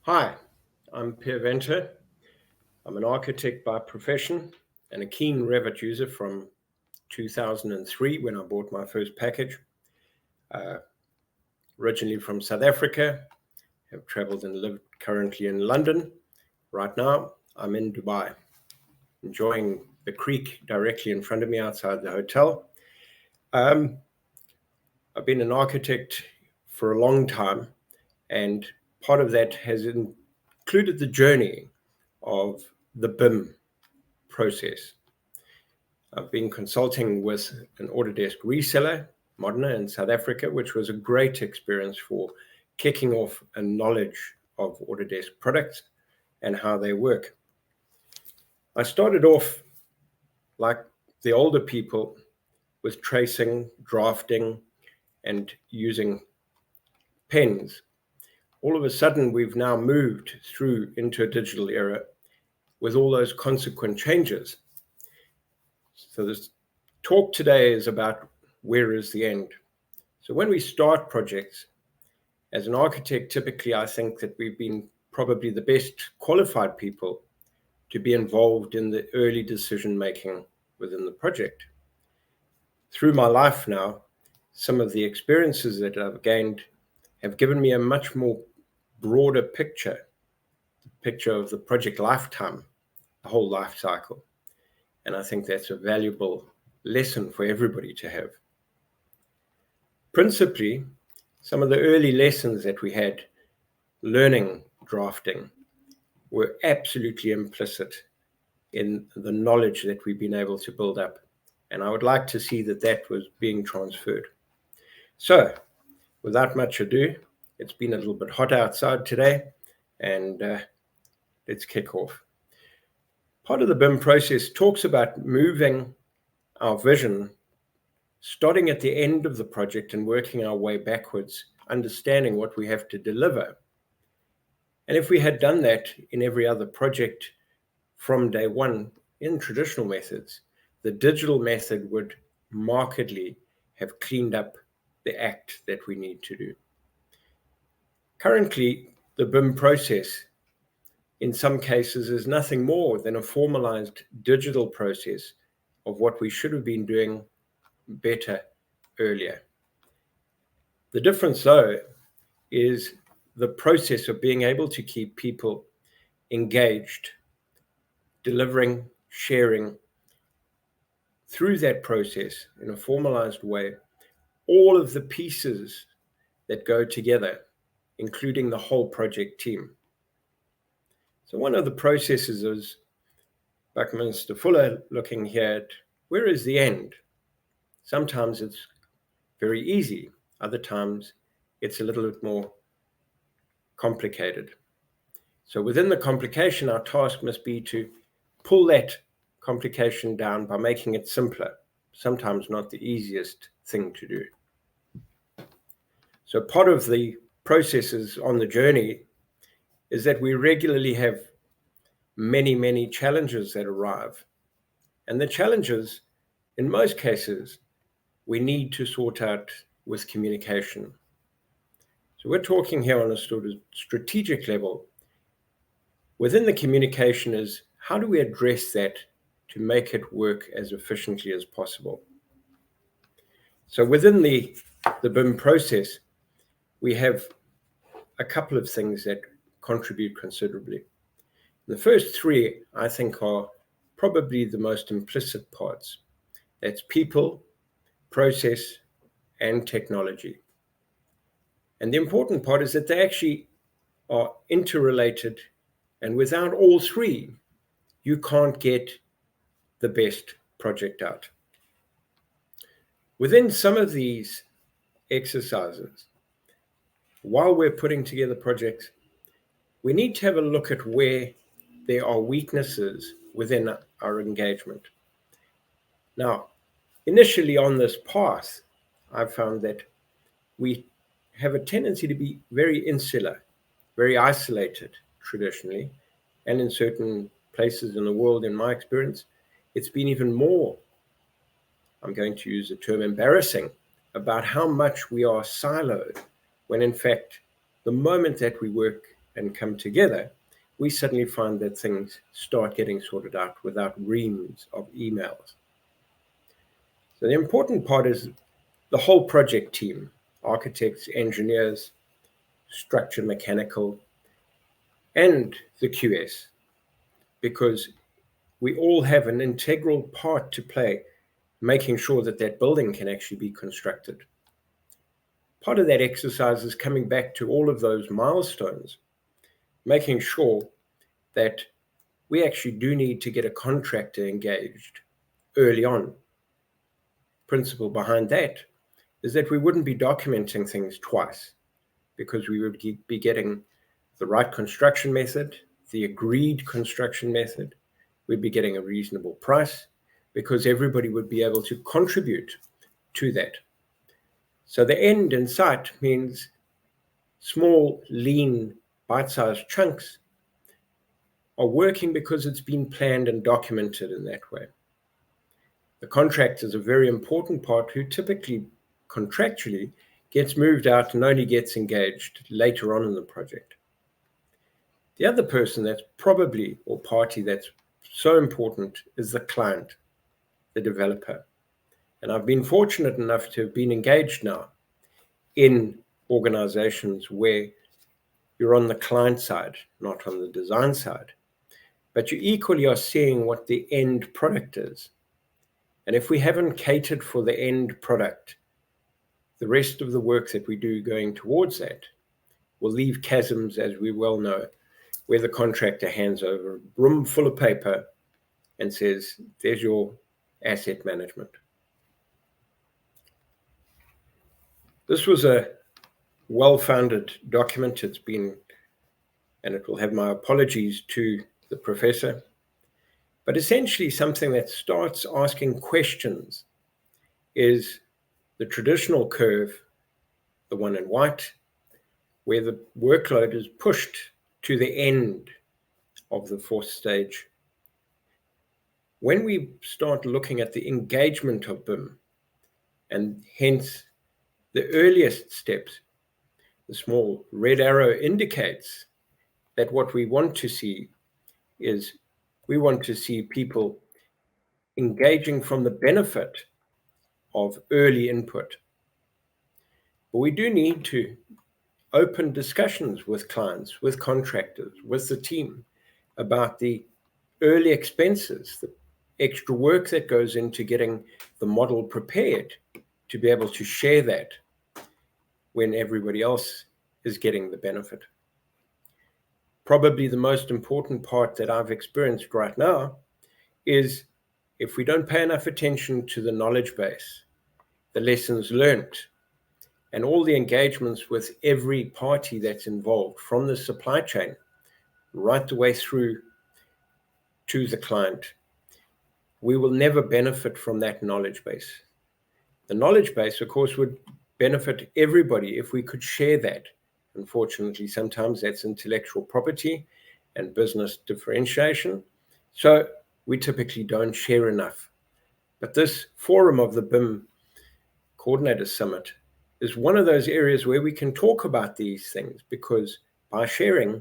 Hi, I'm Pierre Venter. I'm an architect by profession and a keen Revit user from 2003 when I bought my first package. Uh, Originally from South Africa, have traveled and lived currently in London. Right now, I'm in Dubai, enjoying the creek directly in front of me outside the hotel. I've been an architect for a long time, and part of that has included the journey of the BIM process. I've been consulting with an Autodesk reseller, Modena in South Africa, which was a great experience for kicking off a knowledge of Autodesk products and how they work. I started off like the older people with tracing, drafting, and using pens. All of a sudden, we've now moved through into a digital era with all those consequent changes. So this talk today is about where is the end. So when we start projects, as an architect, typically I think that we've been probably the best qualified people to be involved in the early decision making within the project. Through my life now, some of the experiences that I've gained have given me a much more broader picture of the project lifetime, the whole life cycle. And I think that's a valuable lesson for everybody to have. Principally, some of the early lessons that we had learning drafting were absolutely implicit in the knowledge that we've been able to build up. And I would like to see that that was being transferred. So, without much ado, it's been a little bit hot outside today, and let's kick off. Part of the BIM process talks about moving our vision, starting at the end of the project and working our way backwards, understanding what we have to deliver. And if we had done that in every other project from day one in traditional methods, the digital method would markedly have cleaned up the act that we need to do. Currently, the BIM process in some cases is nothing more than a formalized digital process of what we should have been doing better earlier. The difference, though, is the process of being able to keep people engaged, delivering, sharing through that process in a formalized way, all of the pieces that go together, including the whole project team. So one of the processes is Buckminster Fuller looking here at where is the end? Sometimes it's very easy. Other times it's a little bit more complicated. So within the complication, our task must be to pull that complication down by making it simpler, sometimes not the easiest thing to do. So part of the processes on the journey is that we regularly have many, many challenges that arrive. And the challenges, in most cases, we need to sort out with communication. So we're talking here on a sort of strategic level. Within the communication is how do we address that to make it work as efficiently as possible? So within the BIM process, we have a couple of things that contribute considerably. The first three, I think, are probably the most implicit parts. That's people, process, and technology. And the important part is that they actually are interrelated, and without all three, you can't get the best project out. Within some of these exercises, while we're putting together projects, we need to have a look at where there are weaknesses within our engagement. Now, initially on this path, I found that we have a tendency to be very insular, very isolated traditionally, and in certain places in the world, in my experience, it's been even more, I'm going to use the term embarrassing, about how much we are siloed, when in fact, the moment that we work and come together, we suddenly find that things start getting sorted out without reams of emails. So the important part is the whole project team, architects, engineers, structure, mechanical, and the QS, because we all have an integral part to play making sure that that building can actually be constructed. Part of that exercise is coming back to all of those milestones, making sure that we actually do need to get a contractor engaged early on. Principle behind that is that we wouldn't be documenting things twice, because we would be getting the right construction method, the agreed construction method. We'd be getting a reasonable price, because everybody would be able to contribute to that. So the end in sight means small, lean, bite-sized chunks are working because it's been planned and documented in that way. The contractor is a very important part who typically contractually gets moved out and only gets engaged later on in the project. The other person that's probably, or party that's so important, is the client, the developer. And I've been fortunate enough to have been engaged now in organizations where you're on the client side, not on the design side, but you equally are seeing what the end product is. And if we haven't catered for the end product, the rest of the work that we do going towards that will leave chasms, as we well know, where the contractor hands over a room full of paper and says, there's your asset management. This was a well-founded document. It's been, and it will have my apologies to the professor, but essentially something that starts asking questions is the traditional curve, the one in white, where the workload is pushed to the end of the fourth stage. When we start looking at the engagement of BIM, and hence the earliest steps, the small red arrow indicates that what we want to see is we want to see people engaging from the benefit of early input. But we do need to open discussions with clients, with contractors, with the team about the early expenses, the extra work that goes into getting the model prepared to be able to share that when everybody else is getting the benefit. Probably the most important part that I've experienced right now is if we don't pay enough attention to the knowledge base, the lessons learned, and all the engagements with every party that's involved, from the supply chain right the way through to the client, we will never benefit from that knowledge base. The knowledge base, of course, would benefit everybody if we could share that. Unfortunately, sometimes that's intellectual property and business differentiation. So we typically don't share enough. But this forum of the BIM Coordinators Summit is one of those areas where we can talk about these things, because by sharing,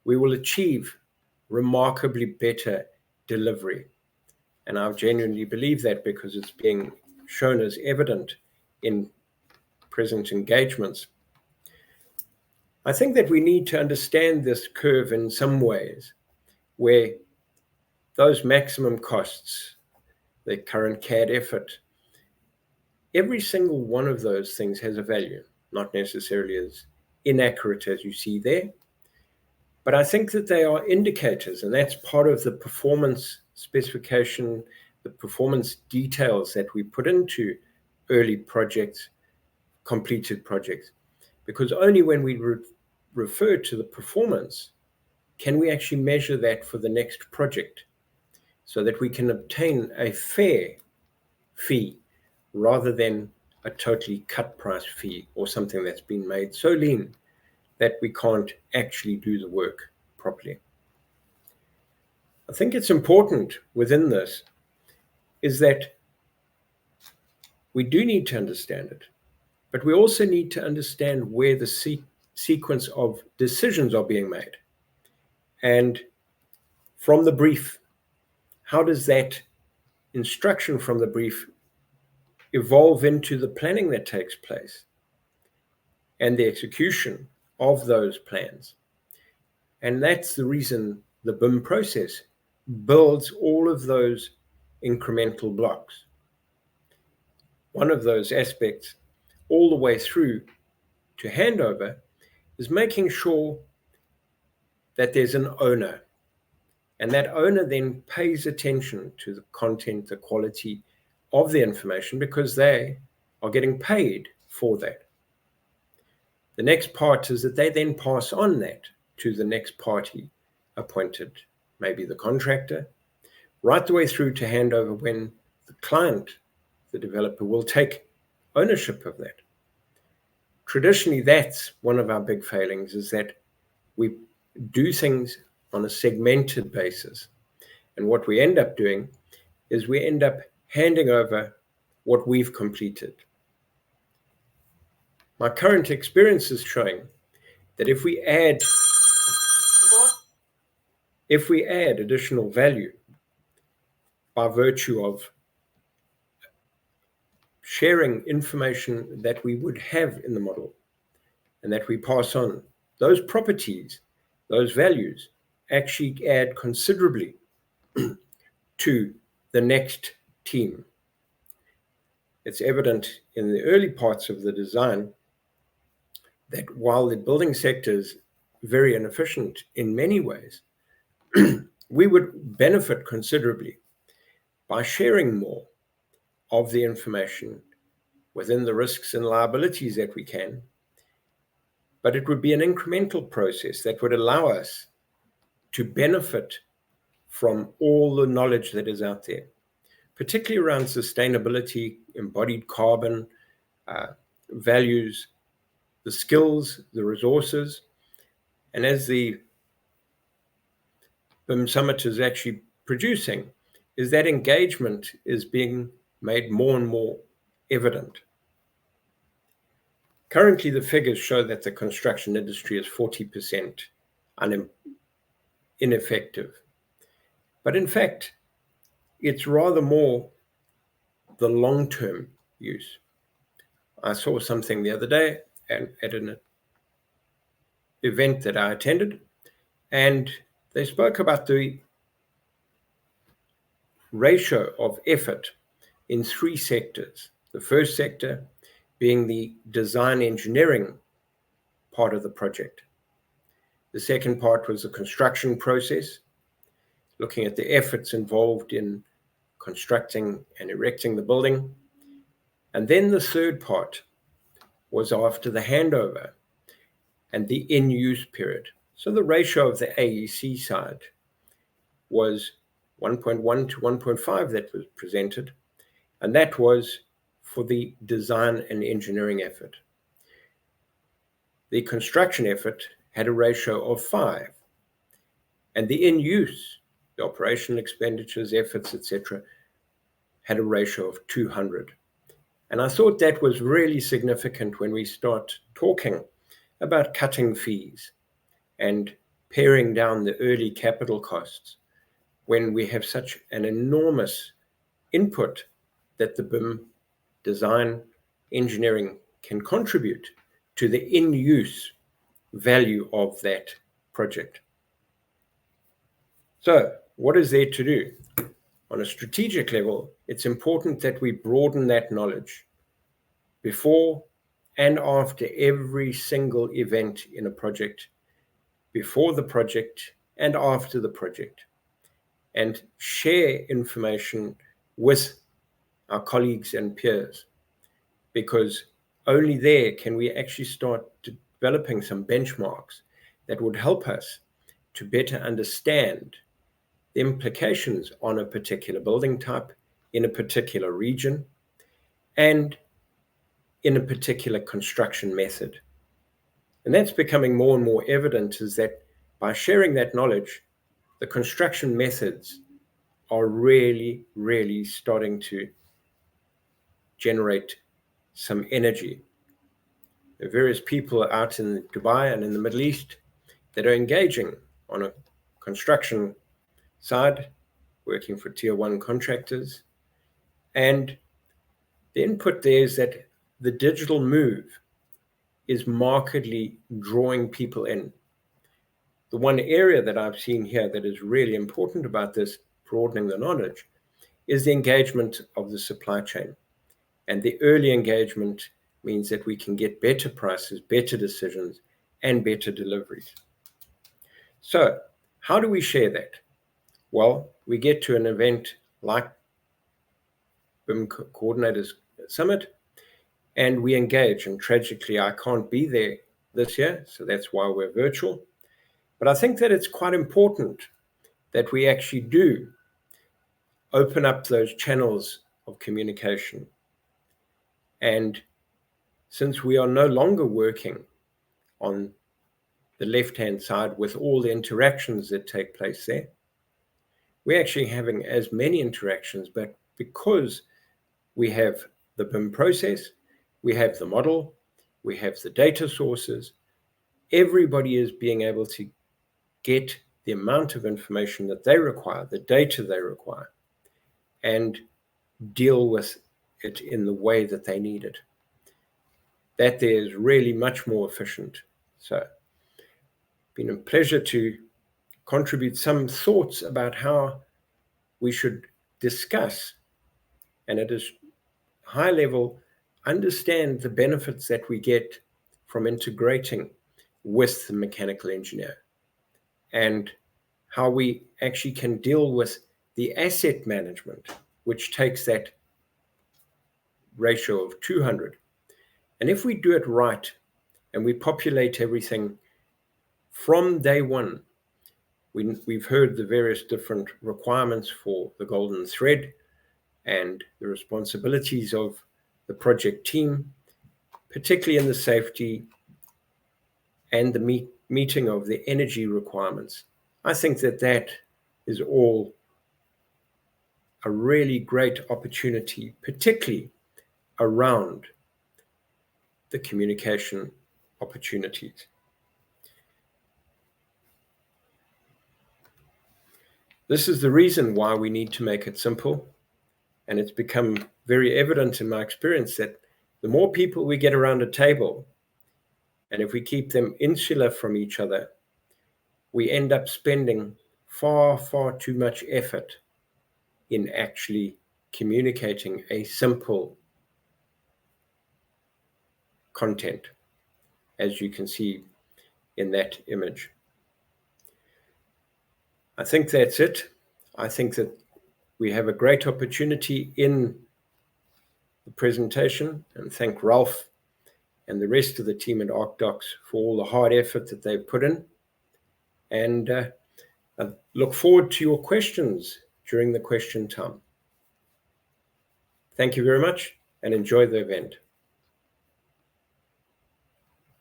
we will achieve remarkably better delivery. And I genuinely believe that, because it's being shown as evident in present engagements. I think that we need to understand this curve in some ways, where those maximum costs, the current CAD effort, every single one of those things has a value, not necessarily as inaccurate as you see there. But I think that they are indicators, and that's part of the performance specification, the performance details that we put into early projects, completed projects. Because only when we refer to the performance can we actually measure that for the next project, so that we can obtain a fair fee rather than a totally cut price fee, or something that's been made so lean that we can't actually do the work properly. I think it's important within this is that we do need to understand it, but we also need to understand where the sequence of decisions are being made. And from the brief, how does that instruction from the brief evolve into the planning that takes place and the execution of those plans? And that's the reason the BIM process builds all of those incremental blocks. One of those aspects, all the way through to handover, is making sure that there's an owner. And that owner then pays attention to the content, the quality of the information, because they are getting paid for that. The next part is that they then pass on that to the next party appointed, maybe the contractor, right the way through to handover when the client, the developer, will take ownership of that. Traditionally, that's one of our big failings, is that we do things on a segmented basis. And what we end up doing is we end up handing over what we've completed. My current experience is showing that if we add additional value by virtue of sharing information that we would have in the model and that we pass on, those properties, those values actually add considerably to the next team. It's evident in the early parts of the design that while the building sector is very inefficient in many ways, we would benefit considerably by sharing more of the information within the risks and liabilities that we can. But it would be an incremental process that would allow us to benefit from all the knowledge that is out there, particularly around sustainability, embodied carbon, values, the skills, the resources. And as the BIM Summit is actually producing, is that engagement is being made more and more evident. Currently, the figures show that the construction industry is 40% ineffective. But in fact, it's rather more the long-term use. I saw something the other day at an event that I attended, and they spoke about the ratio of effort in three sectors. The first sector being the design engineering part of the project. The second part was the construction process, looking at the efforts involved in constructing and erecting the building. And then the third part was after the handover and the in-use period. So the ratio of the AEC side was 1.1 to 1.5 that was presented, and that was for the design and engineering effort. The construction effort had a ratio of 5, and the in-use, the operational expenditures, efforts, etc., had a ratio of 200. And I thought that was really significant when we start talking about cutting fees and paring down the early capital costs, when we have such an enormous input that the BIM design engineering can contribute to the in-use value of that project. So what is there to do? On a strategic level, it's important that we broaden that knowledge before and after every single event in a project, before the project and after the project, and share information with our colleagues and peers, because only there can we actually start developing some benchmarks that would help us to better understand the implications on a particular building type, in a particular region, and in a particular construction method. And that's becoming more and more evident, is that by sharing that knowledge, the construction methods are really, really starting to generate some energy. There are various people out in Dubai and in the Middle East that are engaging on a construction side, working for tier 1 contractors. And the input there is that the digital move is markedly drawing people in. The one area that I've seen here that is really important about this, broadening the knowledge, is the engagement of the supply chain. And the early engagement means that we can get better prices, better decisions, and better deliveries. So how do we share that? Well, we get to an event like BIM Coordinators Summit, and we engage. And tragically, I can't be there this year, so that's why we're virtual. But I think that it's quite important that we actually do open up those channels of communication. And since we are no longer working on the left-hand side with all the interactions that take place there, we're actually having as many interactions, but because we have the BIM process, we have the model, we have the data sources, everybody is being able to get the amount of information that they require, the data they require, and deal with it in the way that they need it. That there is really much more efficient. So it's been a pleasure to contribute some thoughts about how we should discuss, and at a high level, understand the benefits that we get from integrating with the mechanical engineer, and how we actually can deal with the asset management, which takes that ratio of 200. And if we do it right and we populate everything from day one, we've heard the various different requirements for the golden thread and the responsibilities of the project team, particularly in the safety and the meeting of the energy requirements. I think that that is all a really great opportunity, particularly around the communication opportunities. This is the reason why we need to make it simple. And it's become very evident in my experience that the more people we get around a table, and if we keep them insular from each other, we end up spending far, far too much effort in actually communicating a simple content, as you can see in that image. I think that's it. I think that we have a great opportunity in the presentation, and thank Ralph and the rest of the team at ArcDocs for all the hard effort that they've put in. And I look forward to your questions during the question time. Thank you very much and enjoy the event.